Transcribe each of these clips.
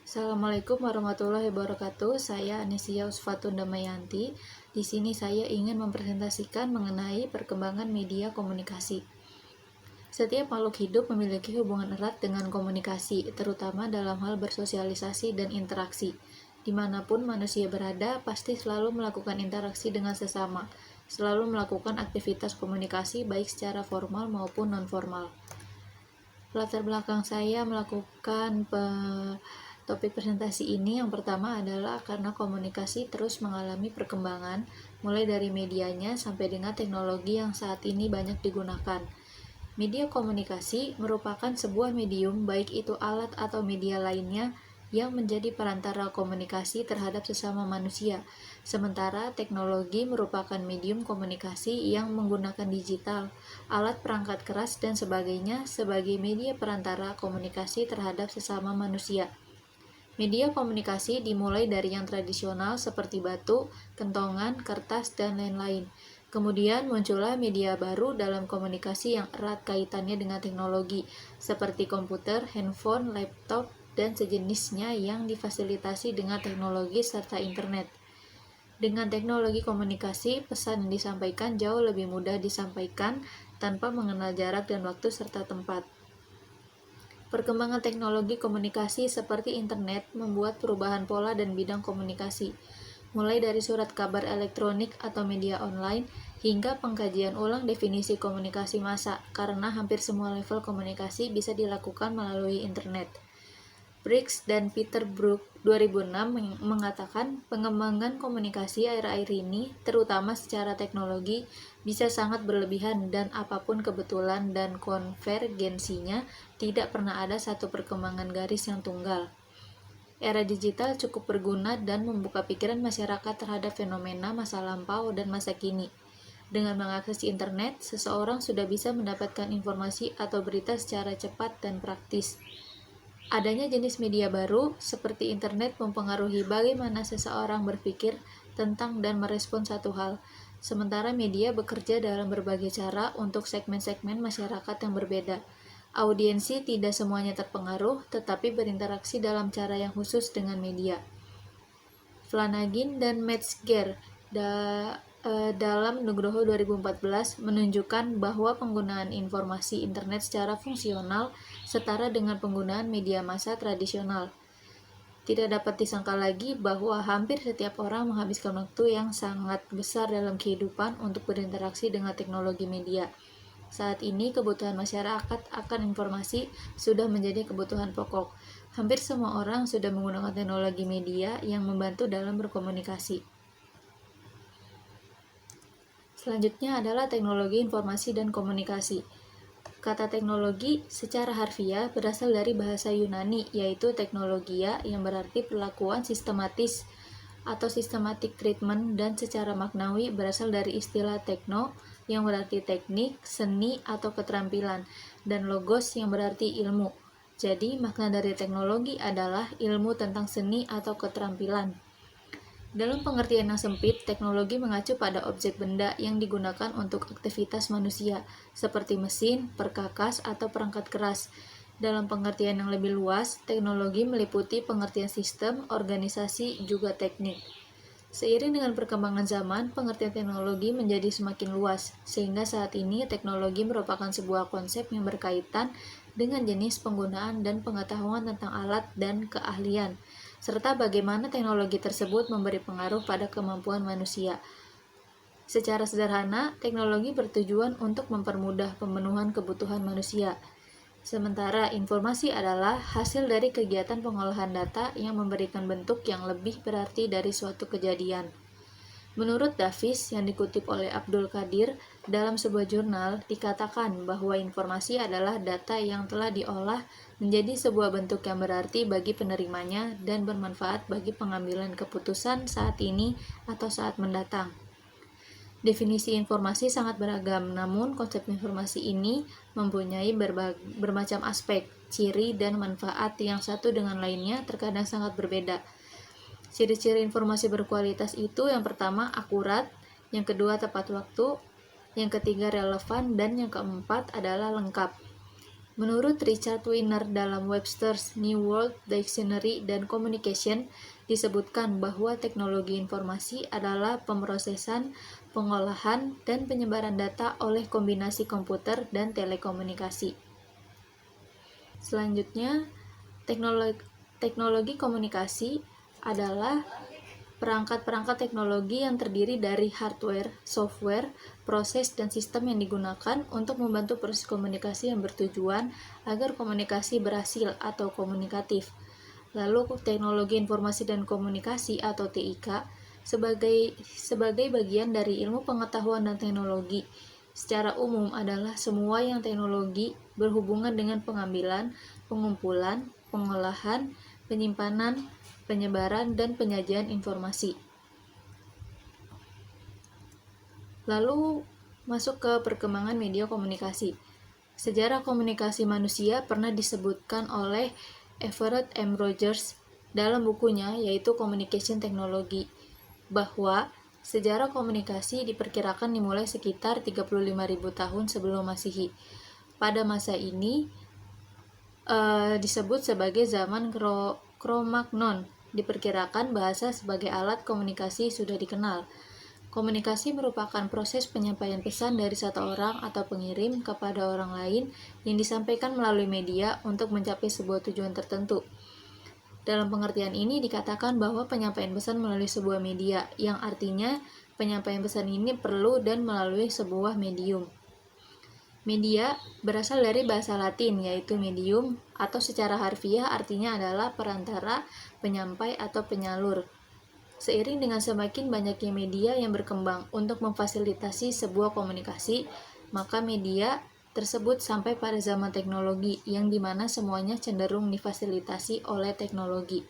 Assalamualaikum warahmatullahi wabarakatuh. Saya Anesia Usfatun Damayanti. Di sini saya ingin mempresentasikan mengenai perkembangan media komunikasi. Setiap makhluk hidup memiliki hubungan erat dengan komunikasi, terutama dalam hal bersosialisasi dan interaksi. Dimanapun manusia berada, pasti selalu melakukan interaksi dengan sesama, selalu melakukan aktivitas komunikasi baik secara formal maupun non-formal. Latar belakang saya melakukan topik presentasi ini yang pertama adalah karena komunikasi terus mengalami perkembangan, mulai dari medianya sampai dengan teknologi yang saat ini banyak digunakan. Media komunikasi merupakan sebuah medium, baik itu alat atau media lainnya, yang menjadi perantara komunikasi terhadap sesama manusia. Sementara teknologi merupakan medium komunikasi yang menggunakan digital, alat perangkat keras, dan sebagainya sebagai media perantara komunikasi terhadap sesama manusia. Media komunikasi dimulai dari yang tradisional seperti batu, kentongan, kertas, dan lain-lain. Kemudian muncullah media baru dalam komunikasi yang erat kaitannya dengan teknologi, seperti komputer, handphone, laptop, dan sejenisnya yang difasilitasi dengan teknologi serta internet. Dengan teknologi komunikasi, pesan yang disampaikan jauh lebih mudah disampaikan tanpa mengenal jarak dan waktu serta tempat. Perkembangan teknologi komunikasi seperti internet membuat perubahan pola dan bidang komunikasi, mulai dari surat kabar elektronik atau media online hingga pengkajian ulang definisi komunikasi massa, karena hampir semua level komunikasi bisa dilakukan melalui internet. Briggs dan Peter Brook 2006 mengatakan pengembangan komunikasi akhir-akhir ini, terutama secara teknologi, bisa sangat berlebihan dan apapun kebetulan dan konvergensinya, tidak pernah ada satu perkembangan garis yang tunggal. Era digital cukup berguna dan membuka pikiran masyarakat terhadap fenomena masa lampau dan masa kini. Dengan mengakses internet, seseorang sudah bisa mendapatkan informasi atau berita secara cepat dan praktis. Adanya jenis media baru seperti internet mempengaruhi bagaimana seseorang berpikir tentang dan merespon satu hal. Sementara media bekerja dalam berbagai cara untuk segmen-segmen masyarakat yang berbeda. Audiensi tidak semuanya terpengaruh, tetapi berinteraksi dalam cara yang khusus dengan media. Flanagan dan Metzger dalam Nugroho 2014 menunjukkan bahwa penggunaan informasi internet secara fungsional setara dengan penggunaan media massa tradisional. Tidak dapat disangka lagi bahwa hampir setiap orang menghabiskan waktu yang sangat besar dalam kehidupan untuk berinteraksi dengan teknologi media. Saat ini kebutuhan masyarakat akan informasi sudah menjadi kebutuhan pokok. Hampir semua orang sudah menggunakan teknologi media yang membantu dalam berkomunikasi. Selanjutnya adalah teknologi informasi dan komunikasi. Kata teknologi secara harfiah berasal dari bahasa Yunani, yaitu teknologia, yang berarti perlakuan sistematis atau systematic treatment, dan secara maknawi berasal dari istilah tekno yang berarti teknik, seni, atau keterampilan, dan logos yang berarti ilmu. Jadi, makna dari teknologi adalah ilmu tentang seni atau keterampilan. Dalam pengertian yang sempit, teknologi mengacu pada objek benda yang digunakan untuk aktivitas manusia, seperti mesin, perkakas, atau perangkat keras. Dalam pengertian yang lebih luas, teknologi meliputi pengertian sistem, organisasi, juga teknik. Seiring dengan perkembangan zaman, pengertian teknologi menjadi semakin luas, sehingga saat ini teknologi merupakan sebuah konsep yang berkaitan dengan jenis penggunaan dan pengetahuan tentang alat dan keahlian, serta bagaimana teknologi tersebut memberi pengaruh pada kemampuan manusia. Secara sederhana, teknologi bertujuan untuk mempermudah pemenuhan kebutuhan manusia. Sementara informasi adalah hasil dari kegiatan pengolahan data yang memberikan bentuk yang lebih berarti dari suatu kejadian. Menurut Davis yang dikutip oleh Abdul Qadir dalam sebuah jurnal, dikatakan bahwa informasi adalah data yang telah diolah menjadi sebuah bentuk yang berarti bagi penerimanya dan bermanfaat bagi pengambilan keputusan saat ini atau saat mendatang. Definisi informasi sangat beragam, namun konsep informasi ini mempunyai bermacam aspek, ciri, dan manfaat yang satu dengan lainnya terkadang sangat berbeda. Ciri-ciri informasi berkualitas itu yang pertama akurat, yang kedua tepat waktu, yang ketiga relevan, dan yang keempat adalah lengkap. Menurut Richard Wiener dalam Webster's New World Dictionary dan Communication, disebutkan bahwa teknologi informasi adalah pemrosesan, pengolahan, dan penyebaran data oleh kombinasi komputer dan telekomunikasi. Selanjutnya, teknologi komunikasi adalah perangkat-perangkat teknologi yang terdiri dari hardware, software, proses, dan sistem yang digunakan untuk membantu proses komunikasi yang bertujuan agar komunikasi berhasil atau komunikatif. Lalu, teknologi informasi dan komunikasi atau TIK sebagai bagian dari ilmu pengetahuan dan teknologi. Secara umum adalah semua yang teknologi berhubungan dengan pengambilan, pengumpulan, pengolahan, penyimpanan, penyebaran, dan penyajian informasi. Lalu masuk ke perkembangan media komunikasi. Sejarah komunikasi manusia pernah disebutkan oleh Everett M. Rogers dalam bukunya yaitu Communication Technology, bahwa sejarah komunikasi diperkirakan dimulai sekitar 35.000 tahun sebelum Masehi. Pada masa ini disebut sebagai zaman Cro-Magnon. Diperkirakan bahasa sebagai alat komunikasi sudah dikenal. Komunikasi merupakan proses penyampaian pesan dari satu orang atau pengirim kepada orang lain yang disampaikan melalui media untuk mencapai sebuah tujuan tertentu. Dalam pengertian ini dikatakan bahwa penyampaian pesan melalui sebuah media, yang artinya penyampaian pesan ini perlu dan melalui sebuah medium. Media berasal dari bahasa Latin yaitu medium, atau secara harfiah artinya adalah perantara, penyampai, atau penyalur. Seiring dengan semakin banyaknya media yang berkembang untuk memfasilitasi sebuah komunikasi, maka media tersebut sampai pada zaman teknologi yang dimana semuanya cenderung difasilitasi oleh teknologi.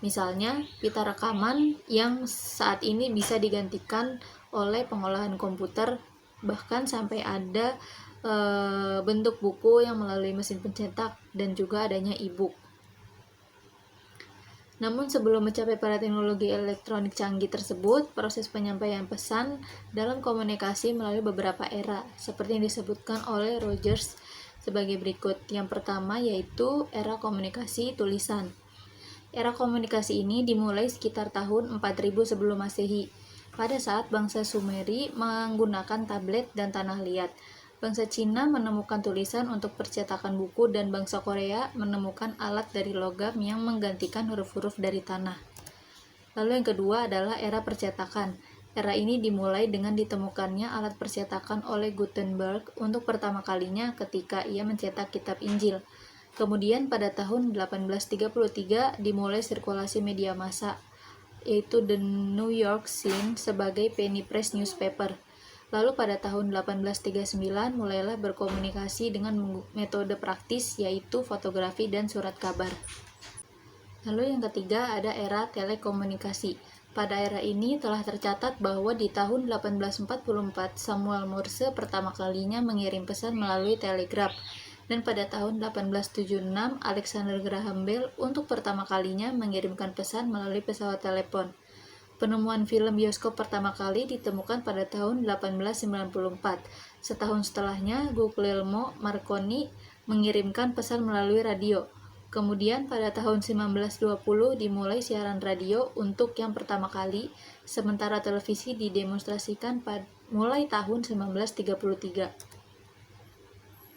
Misalnya, pita rekaman yang saat ini bisa digantikan oleh pengolahan komputer, bahkan sampai ada bentuk buku yang melalui mesin pencetak dan juga adanya e-book. Namun sebelum mencapai pada teknologi elektronik canggih tersebut, proses penyampaian pesan dalam komunikasi melalui beberapa era, seperti yang disebutkan oleh Rogers sebagai berikut. Yang pertama yaitu era komunikasi tulisan. Era komunikasi ini dimulai sekitar tahun 4000 sebelum Masehi, pada saat bangsa Sumeri menggunakan tablet dan tanah liat. Bangsa Cina menemukan tulisan untuk percetakan buku dan bangsa Korea menemukan alat dari logam yang menggantikan huruf-huruf dari tanah. Lalu yang kedua adalah era percetakan. Era ini dimulai dengan ditemukannya alat percetakan oleh Gutenberg untuk pertama kalinya ketika ia mencetak kitab Injil. Kemudian pada tahun 1833 dimulai sirkulasi media massa, yaitu The New York Sun sebagai penny press newspaper. Lalu pada tahun 1839 mulailah berkomunikasi dengan metode praktis yaitu fotografi dan surat kabar. Lalu yang ketiga ada era telekomunikasi. Pada era ini telah tercatat bahwa di tahun 1844 Samuel Morse pertama kalinya mengirim pesan melalui telegraf, dan pada tahun 1876 Alexander Graham Bell untuk pertama kalinya mengirimkan pesan melalui pesawat telepon. Penemuan film bioskop pertama kali ditemukan pada tahun 1894. Setahun setelahnya, Guglielmo Marconi mengirimkan pesan melalui radio. Kemudian pada tahun 1920 dimulai siaran radio untuk yang pertama kali, sementara televisi didemonstrasikan mulai tahun 1933.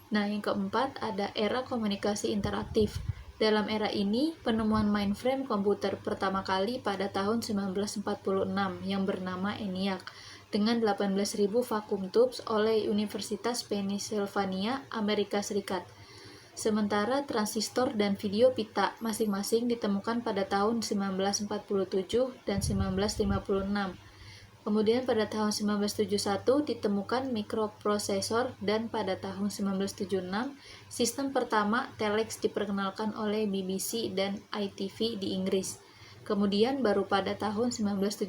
Nah, yang keempat ada era komunikasi interaktif. Dalam era ini, penemuan mainframe komputer pertama kali pada tahun 1946 yang bernama ENIAC dengan 18.000 vacuum tubes oleh Universitas Pennsylvania, Amerika Serikat. Sementara transistor dan video pita masing-masing ditemukan pada tahun 1947 dan 1956. Kemudian pada tahun 1971 ditemukan mikroprosesor dan pada tahun 1976 sistem pertama telex diperkenalkan oleh BBC dan ITV di Inggris. Kemudian baru pada tahun 1977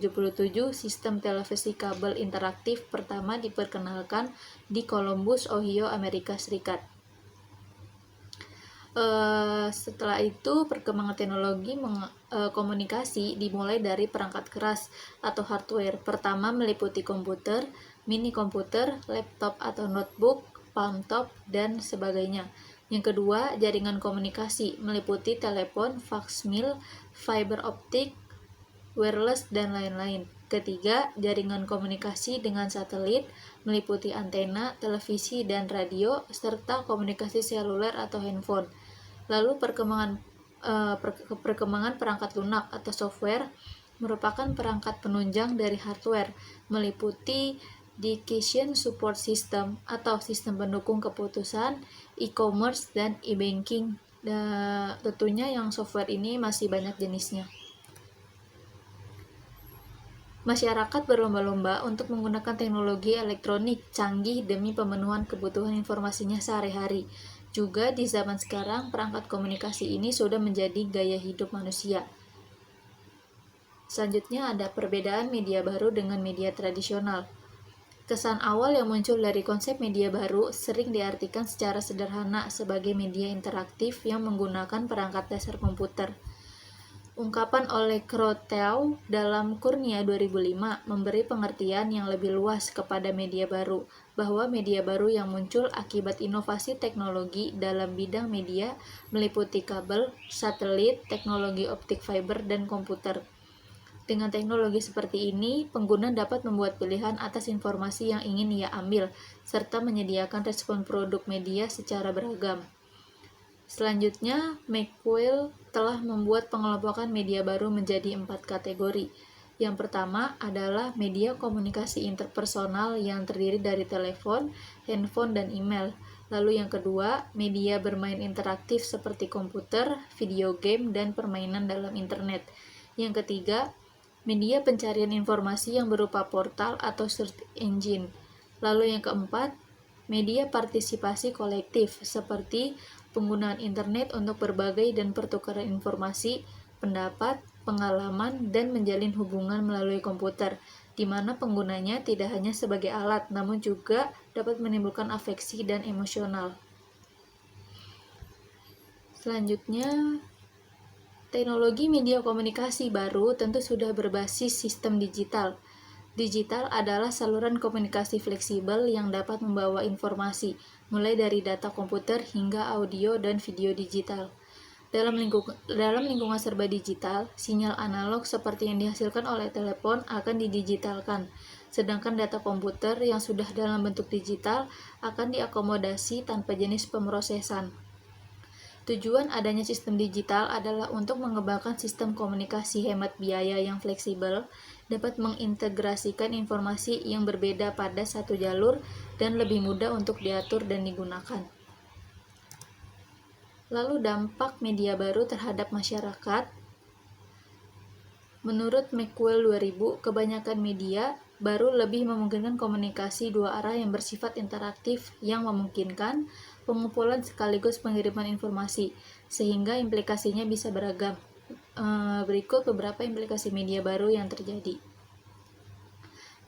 sistem televisi kabel interaktif pertama diperkenalkan di Columbus, Ohio, Amerika Serikat. Setelah itu perkembangan teknologi komunikasi dimulai dari perangkat keras atau hardware. Pertama meliputi komputer, mini komputer, laptop atau notebook, palm top, dan sebagainya. Yang kedua, jaringan komunikasi meliputi telepon, faksmil, fiber optik, wireless, dan lain-lain. Ketiga, jaringan komunikasi dengan satelit meliputi antena, televisi, dan radio, serta komunikasi seluler atau handphone. Lalu perkembangan perangkat lunak atau software merupakan perangkat penunjang dari hardware, meliputi Decision Support System atau sistem pendukung keputusan, e-commerce, dan e-banking. Tentunya yang software ini masih banyak jenisnya. Masyarakat berlomba-lomba untuk menggunakan teknologi elektronik canggih demi pemenuhan kebutuhan informasinya sehari-hari. Juga di zaman sekarang, perangkat komunikasi ini sudah menjadi gaya hidup manusia. Selanjutnya ada perbedaan media baru dengan media tradisional. Kesan awal yang muncul dari konsep media baru sering diartikan secara sederhana sebagai media interaktif yang menggunakan perangkat dasar komputer. Ungkapan oleh Kroteau dalam Kurnia 2005 memberi pengertian yang lebih luas kepada media baru, bahwa media baru yang muncul akibat inovasi teknologi dalam bidang media meliputi kabel, satelit, teknologi optik fiber, dan komputer. Dengan teknologi seperti ini, pengguna dapat membuat pilihan atas informasi yang ingin ia ambil, serta menyediakan respon produk media secara beragam. Selanjutnya, McQuill telah membuat pengelompokan media baru menjadi 4 kategori. Yang pertama adalah media komunikasi interpersonal yang terdiri dari telepon, handphone, dan email. Lalu yang kedua, media bermain interaktif seperti komputer, video game, dan permainan dalam internet. Yang ketiga, media pencarian informasi yang berupa portal atau search engine. Lalu yang keempat, media partisipasi kolektif seperti penggunaan internet untuk berbagai dan pertukaran informasi, pendapat, pengalaman, dan menjalin hubungan melalui komputer, di mana penggunanya tidak hanya sebagai alat, namun juga dapat menimbulkan afeksi dan emosional. Selanjutnya, teknologi media komunikasi baru tentu sudah berbasis sistem digital. Digital adalah saluran komunikasi fleksibel yang dapat membawa informasi, mulai dari data komputer hingga audio dan video digital. Dalam lingkungan serba digital, sinyal analog seperti yang dihasilkan oleh telepon akan didigitalkan, sedangkan data komputer yang sudah dalam bentuk digital akan diakomodasi tanpa jenis pemrosesan. Tujuan adanya sistem digital adalah untuk mengembangkan sistem komunikasi hemat biaya yang fleksibel, dapat mengintegrasikan informasi yang berbeda pada satu jalur, dan lebih mudah untuk diatur dan digunakan. Lalu dampak media baru terhadap masyarakat. Menurut McQuill 2000, kebanyakan media baru lebih memungkinkan komunikasi dua arah yang bersifat interaktif yang memungkinkan pengumpulan sekaligus pengiriman informasi, sehingga implikasinya bisa beragam. Berikut beberapa implikasi media baru yang terjadi.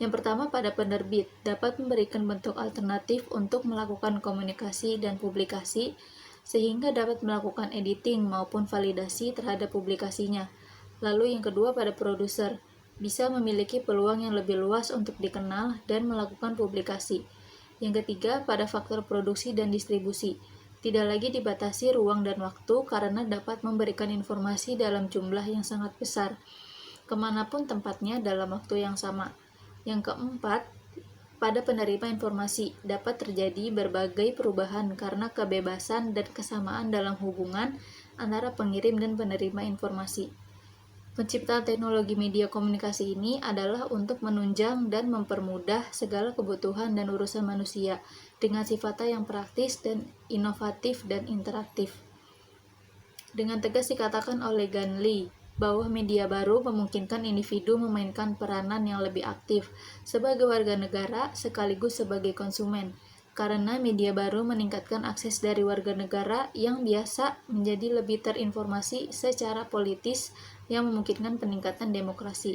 Yang pertama, pada penerbit, dapat memberikan bentuk alternatif untuk melakukan komunikasi dan publikasi, sehingga dapat melakukan editing maupun validasi terhadap publikasinya. Lalu yang kedua, pada produser, bisa memiliki peluang yang lebih luas untuk dikenal dan melakukan publikasi. Yang ketiga, pada faktor produksi dan distribusi, tidak lagi dibatasi ruang dan waktu karena dapat memberikan informasi dalam jumlah yang sangat besar, kemanapun tempatnya dalam waktu yang sama. Yang keempat, pada penerima informasi, dapat terjadi berbagai perubahan karena kebebasan dan kesamaan dalam hubungan antara pengirim dan penerima informasi. Penciptaan teknologi media komunikasi ini adalah untuk menunjang dan mempermudah segala kebutuhan dan urusan manusia dengan sifatnya yang praktis dan inovatif dan interaktif. Dengan tegas dikatakan oleh Gan Lee bahwa media baru memungkinkan individu memainkan peranan yang lebih aktif sebagai warga negara sekaligus sebagai konsumen, karena media baru meningkatkan akses dari warga negara yang biasa menjadi lebih terinformasi secara politis yang memungkinkan peningkatan demokrasi.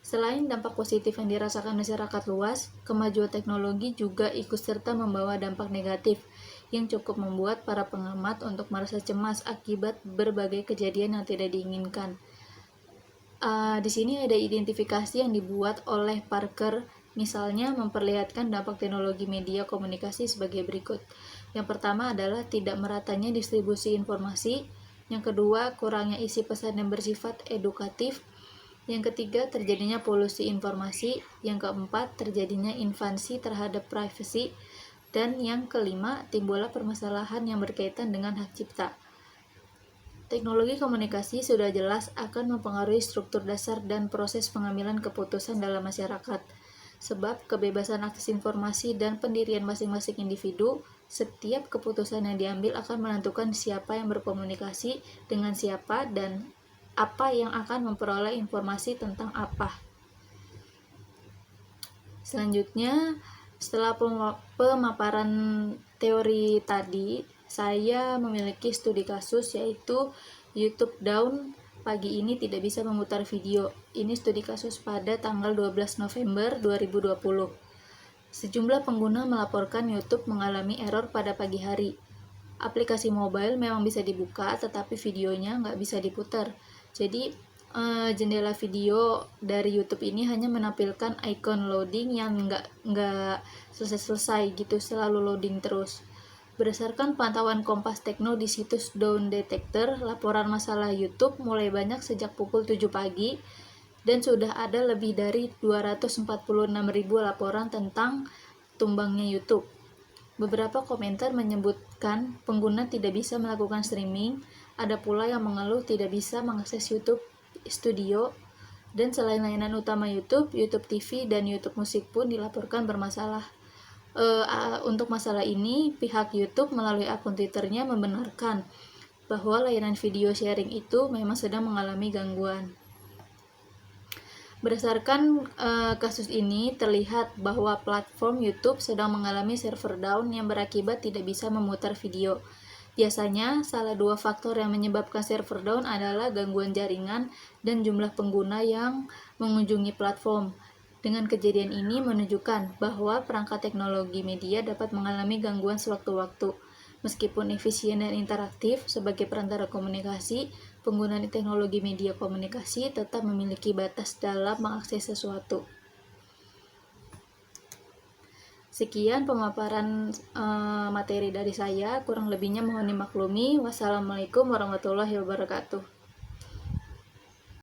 Selain dampak positif yang dirasakan masyarakat luas, kemajuan teknologi juga ikut serta membawa dampak negatif yang cukup membuat para pengamat untuk merasa cemas akibat berbagai kejadian yang tidak diinginkan. Di sini ada identifikasi yang dibuat oleh Parker Misalnya, memperlihatkan dampak teknologi media komunikasi sebagai berikut. Yang pertama adalah tidak meratanya distribusi informasi. Yang kedua, kurangnya isi pesan yang bersifat edukatif. Yang ketiga, terjadinya polusi informasi. Yang keempat, terjadinya invasi terhadap privasi. Dan yang kelima, timbullah permasalahan yang berkaitan dengan hak cipta. Teknologi komunikasi sudah jelas akan mempengaruhi struktur dasar dan proses pengambilan keputusan dalam masyarakat. Sebab kebebasan akses informasi dan pendirian masing-masing individu, setiap keputusan yang diambil akan menentukan siapa yang berkomunikasi dengan siapa dan apa yang akan memperoleh informasi tentang apa. Selanjutnya, setelah pemaparan teori tadi, saya memiliki studi kasus yaitu YouTube Down pagi ini tidak bisa memutar video. Ini studi kasus pada tanggal 12 November 2020. Sejumlah pengguna melaporkan YouTube mengalami error pada pagi hari. Aplikasi mobile memang bisa dibuka, tetapi videonya nggak bisa diputar. Jadi, jendela video dari YouTube ini hanya menampilkan icon loading yang nggak selesai-selesai gitu, selalu loading terus. Berdasarkan pantauan Kompas Tekno di situs Down Detector, laporan masalah YouTube mulai banyak sejak pukul 7 pagi dan sudah ada lebih dari 246.000 laporan tentang tumbangnya YouTube. Beberapa komentar menyebutkan pengguna tidak bisa melakukan streaming, ada pula yang mengeluh tidak bisa mengakses YouTube Studio, dan selain layanan utama YouTube, YouTube TV, dan YouTube Musik pun dilaporkan bermasalah. Untuk masalah ini, pihak YouTube melalui akun Twitternya membenarkan bahwa layanan video sharing itu memang sedang mengalami gangguan. Berdasarkan kasus ini, terlihat bahwa platform YouTube sedang mengalami server down yang berakibat tidak bisa memutar video. Biasanya, salah dua faktor yang menyebabkan server down adalah gangguan jaringan dan jumlah pengguna yang mengunjungi platform. Dengan kejadian ini menunjukkan bahwa perangkat teknologi media dapat mengalami gangguan sewaktu-waktu. Meskipun efisien dan interaktif sebagai perantara komunikasi, penggunaan teknologi media komunikasi tetap memiliki batas dalam mengakses sesuatu. Sekian pemaparan materi dari saya, kurang lebihnya mohon dimaklumi. Wassalamualaikum warahmatullahi wabarakatuh.